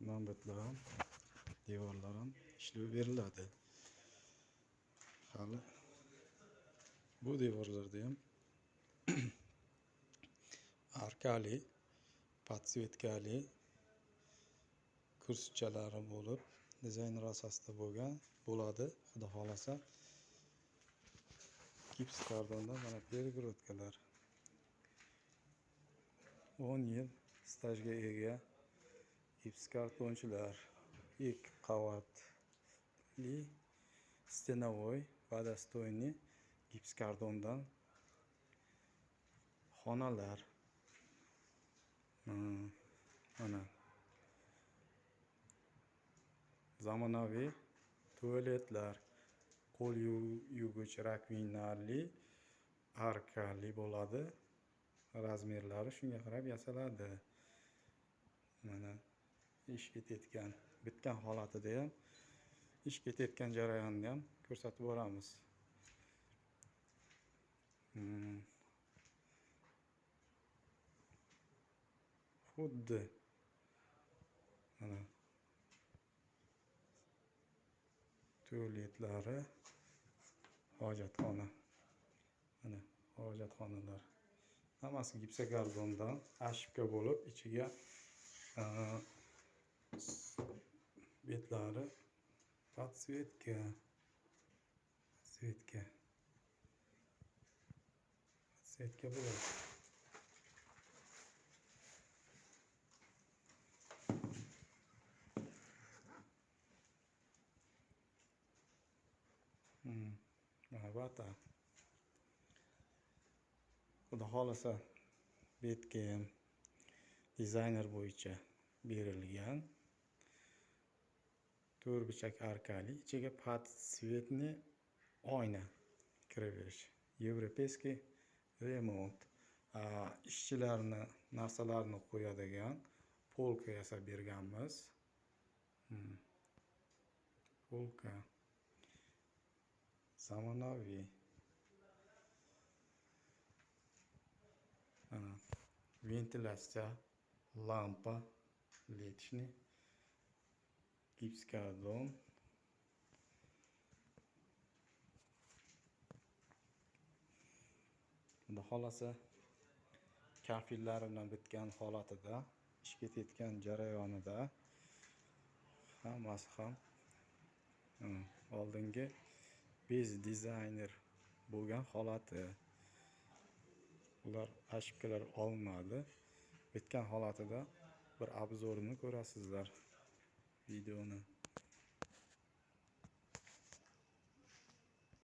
Manbatlar ham, devorlar ham ishlab beriladi. Hali bu devorlarda ham arkali, podsvetkali kursichalar bo'lib, dizayner asosida bo'ladi. Xudo xolasa gips kardondan mana перегородкалар 10 yil stajga ega gips kartonchilar, 2 qavatli стеновой водостойный gips kardondan xonalar. Mana zamonaviy tualetlar, qo'l yuvgich rakvinali, arkali bo'ladi. Razmerlari shunga qarab yasaladi. Mana ish ketayotgan, bitgan holatida ham, ish ketayotgan jarayonida ham ko'rsatib boramiz. Xuddi mana tualetlari, hojatxona. Mana hojatxonalar. Hammasi gipsokardondan ashibka bo'lib, ichiga betlari podsvetka bo'ladi. Vata. Xudo xolasa betga ham dizayner bo'yicha berilgan. To'rtburchak arkali, ichiga podsvetniy oyna kiraverish. Yevropeyskiy remont. Ishchilarni narsalarini qo'yadigan polka yasab berganmiz. Polka zamonaviy. Ventilyatsiya, lampa, летний, gips kardon. Xudo xolasa kafillari bilan bitgan holatida, ish ketayotgan jarayonida hammasi ham oldingi bez dizayner bo'lgan holati. Ular ashibkalar olinmadi. Bitgan holatida bir obzorini ko'rasizlar videoni.